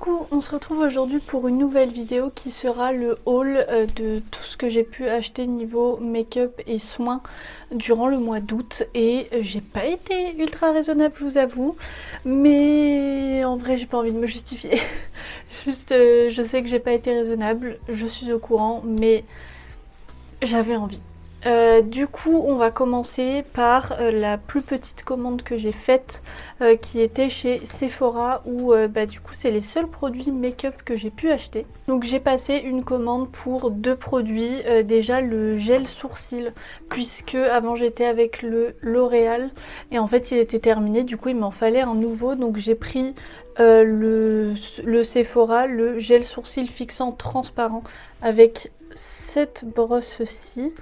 coup, on se retrouve aujourd'hui pour une nouvelle vidéo qui sera le haul de tout ce que j'ai pu acheter niveau make-up et soins durant le mois d'août. Et j'ai pas été ultra raisonnable, je vous avoue, mais en vrai j'ai pas envie de me justifier. Juste, je sais que j'ai pas été raisonnable, je suis au courant, mais j'avais envie. Du coup, on va commencer par la plus petite commande que j'ai faite qui était chez Sephora où du coup c'est les seuls produits make-up que j'ai pu acheter. Donc j'ai passé une commande pour deux produits. Déjà le gel sourcil puisque avant j'étais avec le L'Oréal et en fait il était terminé, du coup il m'en fallait un nouveau, donc j'ai pris le Sephora, le gel sourcil fixant transparent avec cette brosse-ci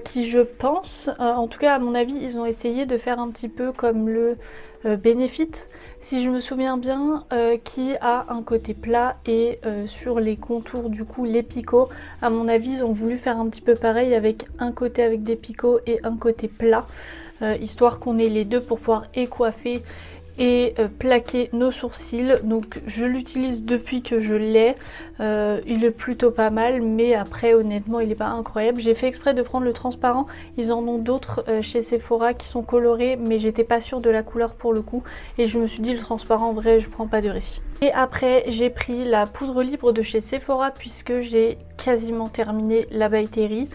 qui je pense, en tout cas à mon avis ils ont essayé de faire un petit peu comme le Benefit si je me souviens bien, qui a un côté plat et sur les contours du coup les picots, à mon avis ils ont voulu faire un petit peu pareil avec un côté avec des picots et un côté plat, histoire qu'on ait les deux pour pouvoir écoiffer et plaquer nos sourcils. Donc je l'utilise depuis que je l'ai, il est plutôt pas mal, mais après honnêtement il est pas incroyable. J'ai fait exprès de prendre le transparent, ils en ont d'autres chez Sephora qui sont colorés, mais j'étais pas sûre de la couleur pour le coup et je me suis dit le transparent en vrai je prends pas de risque. Et après j'ai pris la poudre libre de chez Sephora puisque j'ai quasiment terminé la By Terry.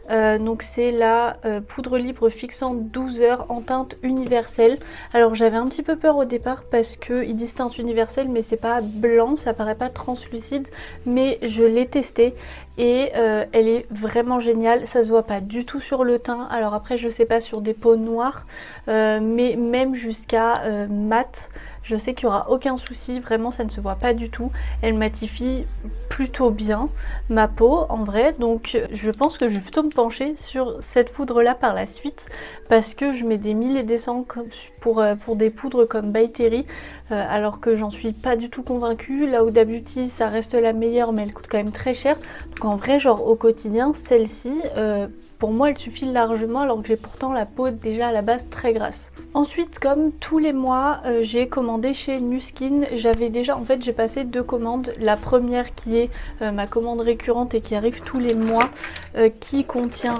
Donc c'est la poudre libre fixant 12 heures en teinte universelle. Alors j'avais un petit peu peur au départ parce qu'ils disent teinte universelle mais c'est pas blanc, ça paraît pas translucide, mais je l'ai testé et elle est vraiment géniale, ça se voit pas du tout sur le teint. Alors après je sais pas sur des peaux noires, mais même jusqu'à mat, je sais qu'il y aura aucun souci, vraiment ça ne se voit pas du tout. Elle matifie plutôt bien ma peau en vrai, donc je pense que je vais plutôt me pencher sur cette poudre là par la suite parce que je mets des 1000 et des cents pour des poudres comme By Terry, alors que j'en suis pas du tout convaincue. La Huda Beauty ça reste la meilleure mais elle coûte quand même très cher, donc en vrai genre au quotidien celle-ci pour moi elle suffit largement alors que j'ai pourtant la peau déjà à la base très grasse. Ensuite comme tous les mois j'ai commandé chez Nu Skin. J'avais déjà en fait j'ai passé deux commandes. La première qui est ma commande récurrente et qui arrive tous les mois qui contient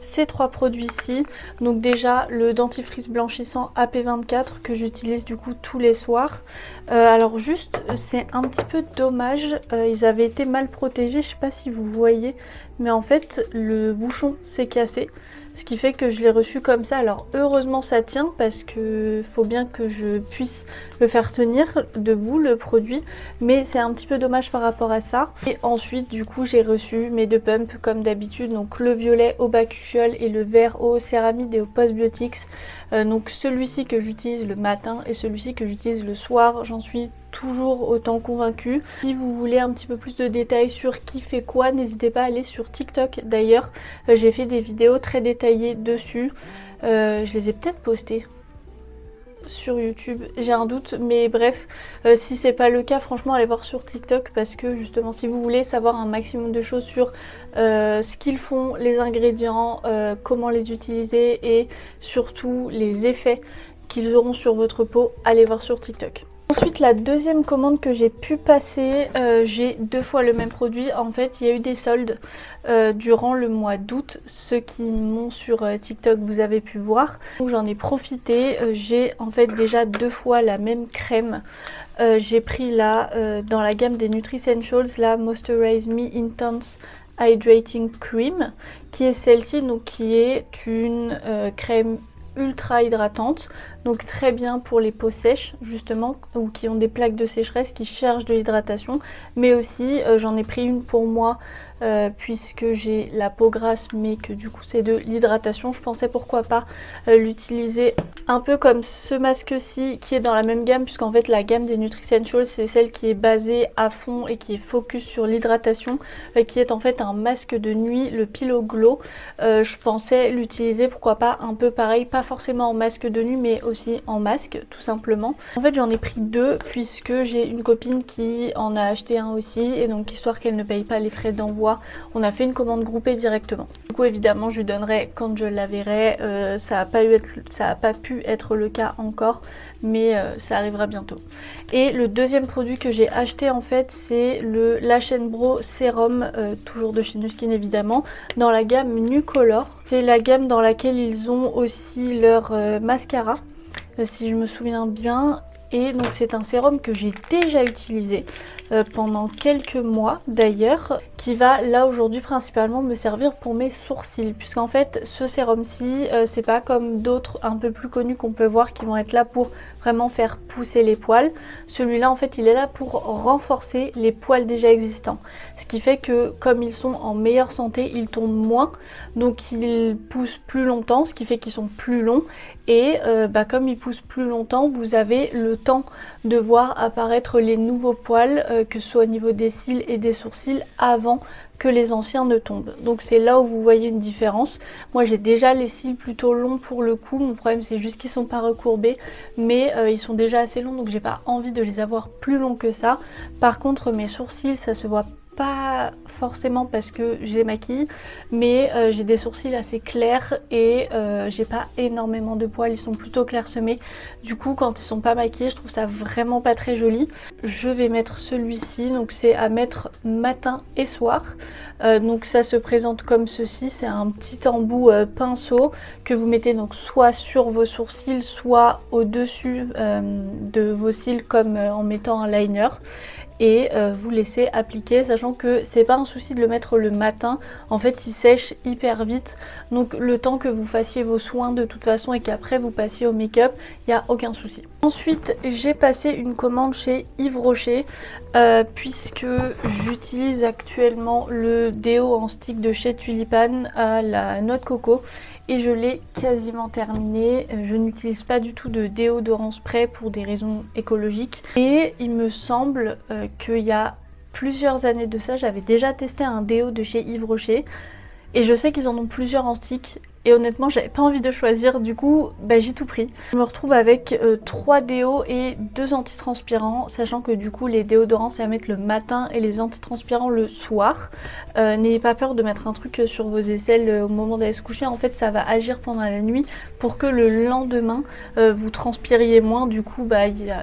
ces trois produits-ci. Donc déjà le dentifrice blanchissant AP24 que j'utilise du coup tous les soirs. Alors juste c'est un petit peu dommage, ils avaient été mal protégés, je sais pas si vous voyez, mais en fait le bouchon s'est cassé. Ce qui fait que je l'ai reçu comme ça. Alors heureusement ça tient parce que faut bien que je puisse le faire tenir debout le produit. Mais c'est un petit peu dommage par rapport à ça. Et ensuite du coup j'ai reçu mes deux pumps comme d'habitude. Donc le violet au bakuchiol et le vert au céramide et au postbiotics. Donc celui-ci que j'utilise le matin et celui-ci que j'utilise le soir. J'en suis toujours autant convaincue. Si vous voulez un petit peu plus de détails sur qui fait quoi, n'hésitez pas à aller sur TikTok. D'ailleurs, j'ai fait des vidéos très détaillées dessus. Je les ai peut-être postées sur YouTube, j'ai un doute, mais bref, si c'est pas le cas, franchement allez voir sur TikTok parce que justement si vous voulez savoir un maximum de choses sur ce qu'ils font, les ingrédients, comment les utiliser et surtout les effets qu'ils auront sur votre peau, allez voir sur TikTok. Ensuite la deuxième commande que j'ai pu passer, j'ai deux fois le même produit. En fait il y a eu des soldes durant le mois d'août, ceux qui m'ont sur TikTok vous avez pu voir. Donc j'en ai profité, j'ai en fait déjà deux fois la même crème. J'ai pris là dans la gamme des Nutricentials, la Moisturize Me Intense Hydrating Cream, qui est celle-ci, donc qui est une crème ultra hydratante, donc très bien pour les peaux sèches justement ou qui ont des plaques de sécheresse, qui cherchent de l'hydratation, mais aussi j'en ai pris une pour moi puisque j'ai la peau grasse mais que du coup c'est de l'hydratation. Je pensais pourquoi pas l'utiliser un peu comme ce masque-ci qui est dans la même gamme, puisqu'en fait la gamme des Nutricentials c'est celle qui est basée à fond et qui est focus sur l'hydratation, qui est en fait un masque de nuit, le Pillow Glow. Je pensais l'utiliser pourquoi pas un peu pareil, pas forcément en masque de nuit mais aussi en masque tout simplement. En fait j'en ai pris deux puisque j'ai une copine qui en a acheté un aussi, et donc histoire qu'elle ne paye pas les frais d'envoi, on a fait une commande groupée directement. Du coup évidemment je lui donnerai quand je la verrai, ça a pas pu être le cas encore, mais ça arrivera bientôt. Et le deuxième produit que j'ai acheté en fait, c'est le Lash Bro Sérum, toujours de chez Nu Skin évidemment, dans la gamme Nucolor. C'est la gamme dans laquelle ils ont aussi leur mascara, si je me souviens bien. Et donc c'est un sérum que j'ai déjà utilisé pendant quelques mois d'ailleurs, qui va là aujourd'hui principalement me servir pour mes sourcils, puisqu'en fait ce sérum-ci c'est pas comme d'autres un peu plus connus qu'on peut voir qui vont être là pour vraiment faire pousser les poils. Celui-là en fait il est là pour renforcer les poils déjà existants, ce qui fait que comme ils sont en meilleure santé, ils tombent moins, donc ils poussent plus longtemps, ce qui fait qu'ils sont plus longs. Et comme ils poussent plus longtemps, vous avez le temps de voir apparaître les nouveaux poils, que ce soit au niveau des cils et des sourcils, avant que les anciens ne tombent. Donc c'est là où vous voyez une différence. Moi j'ai déjà les cils plutôt longs pour le coup, mon problème c'est juste qu'ils sont pas recourbés, mais ils sont déjà assez longs, donc j'ai pas envie de les avoir plus longs que ça. Par contre mes sourcils, ça se voit pas forcément parce que je les maquille, mais j'ai des sourcils assez clairs et j'ai pas énormément de poils, ils sont plutôt clairsemés. Du coup quand ils sont pas maquillés, je trouve ça vraiment pas très joli. Je vais mettre celui-ci, donc c'est à mettre matin et soir. Donc ça se présente comme ceci, c'est un petit embout pinceau que vous mettez donc soit sur vos sourcils, soit au-dessus de vos cils comme en mettant un liner. Et vous laissez appliquer, sachant que c'est pas un souci de le mettre le matin, en fait il sèche hyper vite, donc le temps que vous fassiez vos soins de toute façon et qu'après vous passiez au make-up, il n'y a aucun souci. Ensuite j'ai passé une commande chez Yves Rocher, puisque j'utilise actuellement le déo en stick de chez Tulipan à la noix de coco. Et je l'ai quasiment terminé. Je n'utilise pas du tout de déodorant spray pour des raisons écologiques. Et il me semble qu'il y a plusieurs années de ça, j'avais déjà testé un déo de chez Yves Rocher. Et je sais qu'ils en ont plusieurs en stick. Et honnêtement, j'avais pas envie de choisir, du coup, j'ai tout pris. Je me retrouve avec 3 déos et 2 antitranspirants, sachant que du coup, les déodorants, c'est à mettre le matin et les antitranspirants le soir. N'ayez pas peur de mettre un truc sur vos aisselles au moment d'aller se coucher. En fait, ça va agir pendant la nuit pour que le lendemain, vous transpiriez moins. Du coup,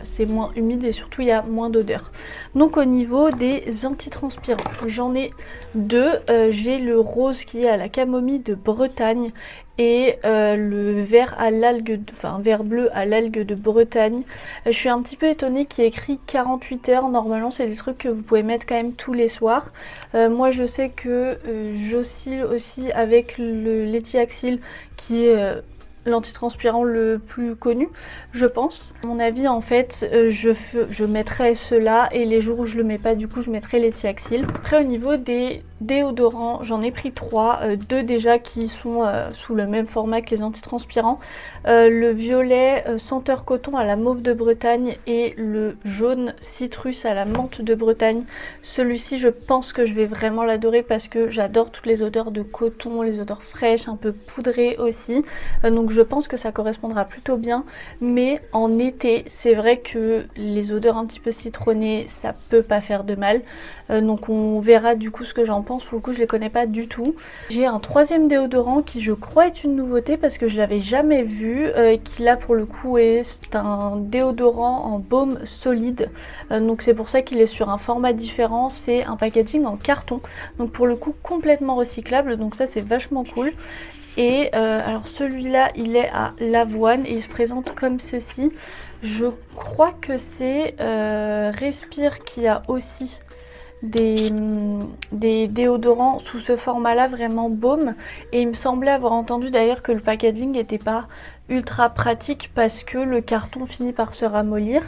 c'est moins humide et surtout, il y a moins d'odeur. Donc, au niveau des antitranspirants, j'en ai 2. J'ai le rose qui est à la camomille de Bretagne et le vert à l'algue, vert bleu à l'algue de Bretagne. Je suis un petit peu étonnée qu'il y ait écrit 48 heures. Normalement c'est des trucs que vous pouvez mettre quand même tous les soirs. Moi je sais que j'oscille aussi avec le Letiaxil qui est l'antitranspirant le plus connu, je pense. À mon avis, en fait, je mettrai cela et les jours où je le mets pas, du coup, je mettrai les Thiaxil. Après, au niveau des déodorants, j'en ai pris 3, 2 déjà qui sont sous le même format que les antitranspirants. Le violet senteur coton à la mauve de Bretagne et le jaune citrus à la menthe de Bretagne. Celui-ci, je pense que je vais vraiment l'adorer parce que j'adore toutes les odeurs de coton, les odeurs fraîches, un peu poudrées aussi. Donc je pense que ça correspondra plutôt bien, mais en été c'est vrai que les odeurs un petit peu citronnées ça peut pas faire de mal, donc on verra du coup ce que j'en pense. Pour le coup je les connais pas du tout. J'ai un 3e déodorant qui je crois est une nouveauté parce que je l'avais jamais vu, qui là pour le coup est un déodorant en baume solide, donc c'est pour ça qu'il est sur un format différent, c'est un packaging en carton, donc pour le coup complètement recyclable, donc ça c'est vachement cool. Et alors celui-là il est à l'avoine et il se présente comme ceci. Je crois que c'est Respire qui a aussi des déodorants sous ce format là, vraiment baume, et il me semblait avoir entendu d'ailleurs que le packaging n'était pas ultra pratique parce que le carton finit par se ramollir.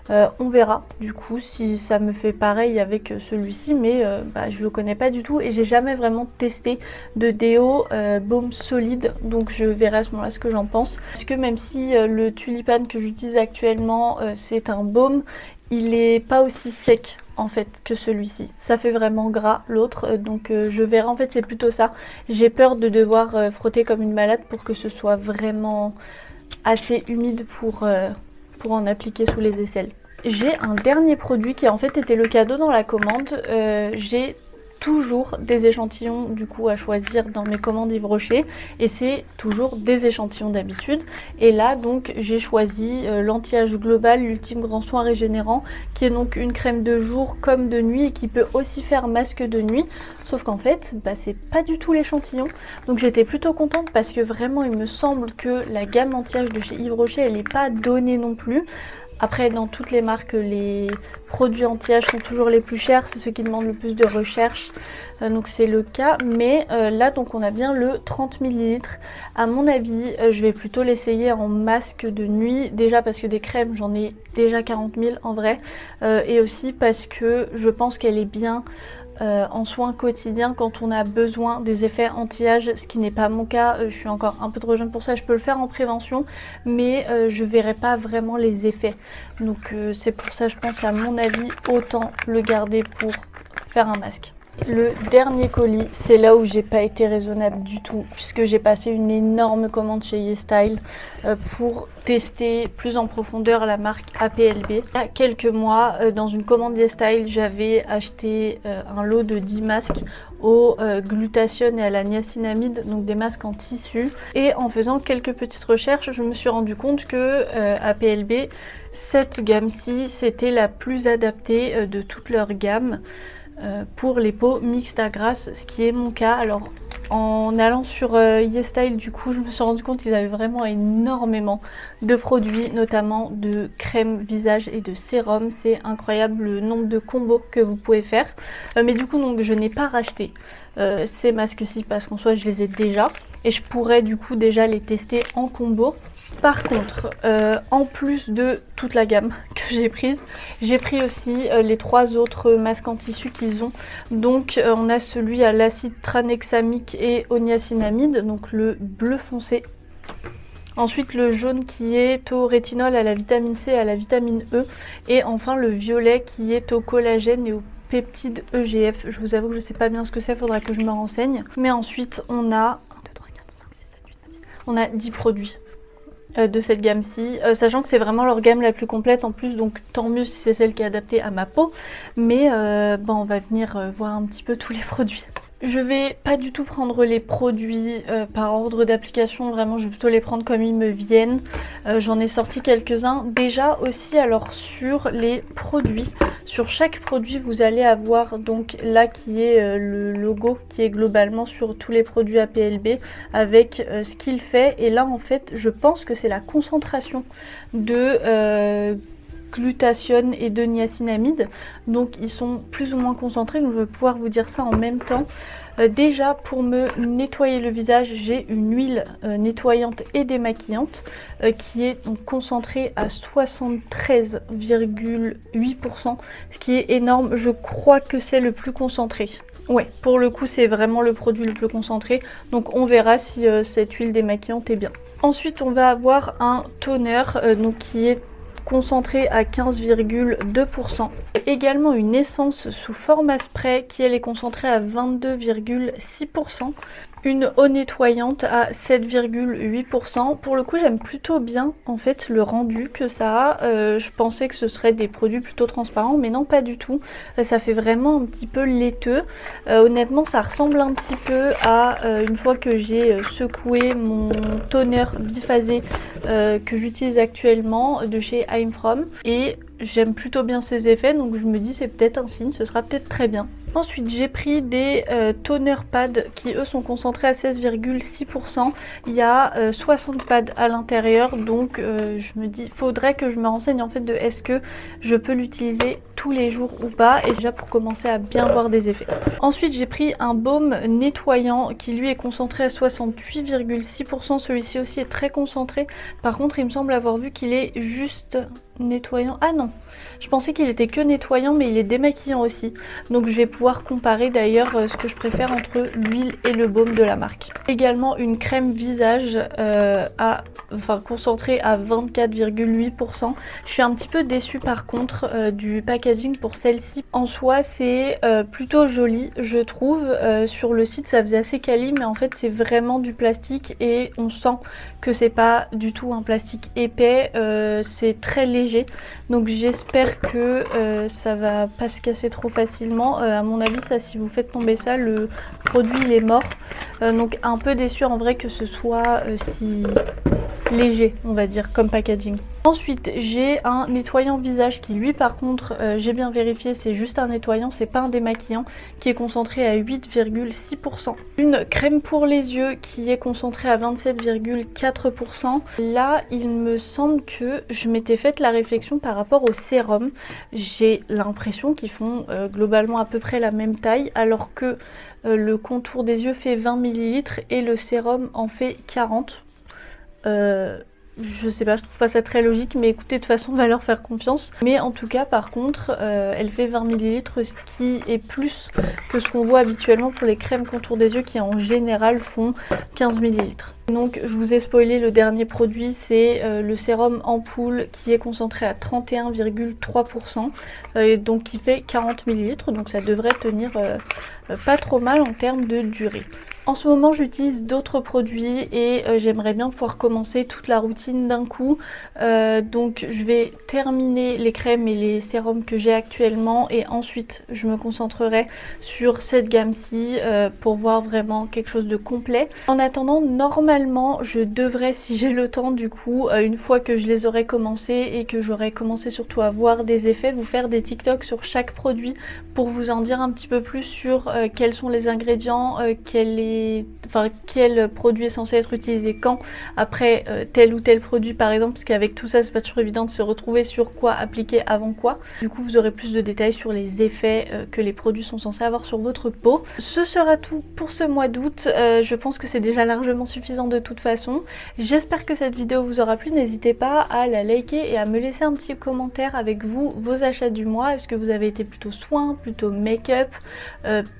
On verra du coup si ça me fait pareil avec celui-ci, mais je le connais pas du tout et j'ai jamais vraiment testé de déo baume solide, donc je verrai à ce moment-là ce que j'en pense. Parce que même si le Tulipan que j'utilise actuellement c'est un baume, il est pas aussi sec en fait que celui-ci, ça fait vraiment gras l'autre, donc je verrai, en fait c'est plutôt ça, j'ai peur de devoir frotter comme une malade pour que ce soit vraiment assez humide pour en appliquer sous les aisselles. J'ai un dernier produit qui en fait était le cadeau dans la commande, j'ai toujours des échantillons du coup à choisir dans mes commandes Yves Rocher et c'est toujours des échantillons d'habitude. Et là donc j'ai choisi l'anti-âge global, l'ultime grand soin régénérant, qui est donc une crème de jour comme de nuit et qui peut aussi faire masque de nuit, sauf qu'en fait c'est pas du tout l'échantillon. Donc j'étais plutôt contente parce que vraiment il me semble que la gamme anti-âge de chez Yves Rocher elle n'est pas donnée non plus. Après, dans toutes les marques, les produits anti-âge sont toujours les plus chers, c'est ceux qui demandent le plus de recherche, donc c'est le cas. Mais là, donc on a bien le 30 ml. À mon avis, je vais plutôt l'essayer en masque de nuit, déjà parce que des crèmes, j'en ai déjà 40 000 en vrai, et aussi parce que je pense qu'elle est bien en soins quotidiens quand on a besoin des effets anti-âge, ce qui n'est pas mon cas. Je suis encore un peu trop jeune pour ça, je peux le faire en prévention mais je verrai pas vraiment les effets, donc c'est pour ça je pense à mon avis autant le garder pour faire un masque. Le dernier colis, c'est là où j'ai pas été raisonnable du tout puisque j'ai passé une énorme commande chez YesStyle pour tester plus en profondeur la marque APLB. Il y a quelques mois, dans une commande YesStyle, j'avais acheté un lot de 10 masques au glutathione et à la niacinamide, donc des masques en tissu. Et en faisant quelques petites recherches, je me suis rendu compte que APLB, cette gamme-ci, c'était la plus adaptée de toute leur gamme pour les peaux mixtes à grasse, ce qui est mon cas. Alors en allant sur YesStyle, du coup je me suis rendu compte qu'ils avaient vraiment énormément de produits, notamment de crème visage et de sérum. C'est incroyable le nombre de combos que vous pouvez faire, mais du coup donc je n'ai pas racheté ces masques-ci parce qu'en soi je les ai déjà et je pourrais du coup déjà les tester en combo. Par contre, en plus de toute la gamme que j'ai prise, j'ai pris aussi les 3 autres masques en tissu qu'ils ont. Donc on a celui à l'acide tranexamique et au niacinamide, donc le bleu foncé. Ensuite le jaune qui est au rétinol, à la vitamine C et à la vitamine E. Et enfin le violet qui est au collagène et au peptide EGF. Je vous avoue que je sais pas bien ce que c'est, faudra que je me renseigne. Mais ensuite on a 1, 2, 3, 4, 5, 6, 7, 8, 9, 10. On a 10 produits de cette gamme-ci, sachant que c'est vraiment leur gamme la plus complète en plus, donc tant mieux si c'est celle qui est adaptée à ma peau. Mais on va venir voir un petit peu tous les produits. Je vais pas du tout prendre les produits par ordre d'application, vraiment je vais plutôt les prendre comme ils me viennent. J'en ai sorti quelques-uns. Déjà aussi, alors sur les produits, sur chaque produit vous allez avoir donc là qui est le logo qui est globalement sur tous les produits APLB avec ce qu'il fait. Et là en fait je pense que c'est la concentration de glutathione et de niacinamide, donc ils sont plus ou moins concentrés, donc je vais pouvoir vous dire ça en même temps. Déjà pour me nettoyer le visage, j'ai une huile nettoyante et démaquillante qui est donc concentrée à 73,8%, ce qui est énorme. Je crois que c'est le plus concentré. Ouais, pour le coup c'est vraiment le produit le plus concentré, donc on verra si cette huile démaquillante est bien. Ensuite on va avoir un toner donc qui est concentré à 15,2%. Également une essence sous format spray qui elle est concentrée à 22,6%. Une eau nettoyante à 7,8%. Pour le coup j'aime plutôt bien en fait le rendu que ça a. Je pensais que ce serait des produits plutôt transparents mais non pas du tout. Ça fait vraiment un petit peu laiteux. Honnêtement ça ressemble un petit peu à une fois que j'ai secoué mon toner biphasé que j'utilise actuellement de chez I'm From. Et j'aime plutôt bien ces effets, donc je me dis c'est peut-être un signe, ce sera peut-être très bien. Ensuite j'ai pris des toner pads qui eux sont concentrés à 16,6%. Il y a 60 pads à l'intérieur, donc je me dis faudrait que je me renseigne en fait de est-ce que je peux l'utiliser tous les jours ou pas, et déjà pour commencer à bien voir des effets. Ensuite j'ai pris un baume nettoyant qui lui est concentré à 68,6%. Celui-ci aussi est très concentré. Par contre il me semble avoir vu qu'il est juste nettoyant. Ah non, je pensais qu'il était que nettoyant mais il est démaquillant aussi, donc je vais pouvoir comparer d'ailleurs ce que je préfère entre l'huile et le baume de la marque. Également une crème visage à enfin concentré à 24,8%. Je suis un petit peu déçue par contre du packaging pour celle-ci. En soi c'est plutôt joli je trouve, sur le site ça faisait assez quali mais en fait c'est vraiment du plastique et on sent que c'est pas du tout un plastique épais, c'est très léger donc j'espère que ça va pas se casser trop facilement. À mon avis ça, si vous faites tomber ça, le produit il est mort, donc un peu déçu en vrai que ce soit si léger on va dire comme packaging. Ensuite j'ai un nettoyant visage qui lui par contre j'ai bien vérifié, c'est juste un nettoyant, c'est pas un démaquillant, qui est concentré à 8,6%. Une crème pour les yeux qui est concentrée à 27,4%. Là il me semble que je m'étais faite la réflexion par rapport au sérum. J'ai l'impression qu'ils font globalement à peu près la même taille alors que le contour des yeux fait 20 ml et le sérum en fait 40. Je sais pas, je trouve pas ça très logique, mais écoutez, de toute façon, on va leur faire confiance. Mais en tout cas, par contre, elle fait 20 ml, ce qui est plus que ce qu'on voit habituellement pour les crèmes contour des yeux qui en général font 15 ml. Donc je vous ai spoilé le dernier produit, c'est le sérum ampoule qui est concentré à 31,3% et donc qui fait 40 ml, donc ça devrait tenir pas trop mal en termes de durée. En ce moment j'utilise d'autres produits et j'aimerais bien pouvoir commencer toute la routine d'un coup, donc je vais terminer les crèmes et les sérums que j'ai actuellement et ensuite je me concentrerai sur cette gamme-ci pour voir vraiment quelque chose de complet. En attendant, normalement je devrais, si j'ai le temps du coup, une fois que je les aurai commencés et que j'aurai commencé surtout à voir des effets, vous faire des TikTok sur chaque produit pour vous en dire un petit peu plus sur quels sont les ingrédients, quel produit est censé être utilisé quand, après tel ou tel produit par exemple, parce qu'avec tout ça c'est pas toujours évident de se retrouver sur quoi appliquer avant quoi. Du coup vous aurez plus de détails sur les effets que les produits sont censés avoir sur votre peau. Ce sera tout pour ce mois d'août, je pense que c'est déjà largement suffisant de toute façon. J'espère que cette vidéo vous aura plu, n'hésitez pas à la liker et à me laisser un petit commentaire avec vous, vos achats du mois. Est-ce que vous avez été plutôt soins, plutôt make-up,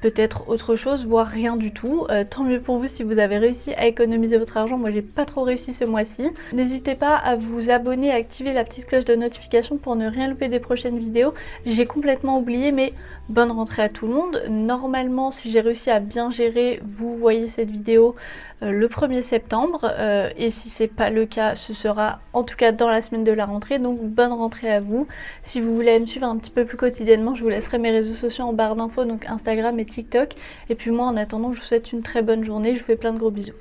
peut-être autre chose, voire rien du tout. Tant mieux pour vous si vous avez réussi à économiser votre argent, moi j'ai pas trop réussi ce mois-ci. N'hésitez pas à vous abonner, à activer la petite cloche de notification pour ne rien louper des prochaines vidéos. J'ai complètement oublié, mais bonne rentrée à tout le monde. Normalement si j'ai réussi à bien gérer, vous voyez cette vidéo le 1er septembre et si c'est pas le cas ce sera en tout cas dans la semaine de la rentrée, donc bonne rentrée à vous. Si vous voulez me suivre un petit peu plus quotidiennement, je vous laisserai mes réseaux sociaux en barre d'infos, donc Instagram et TikTok, et puis moi en attendant je vous souhaite une très bonne journée, je vous fais plein de gros bisous.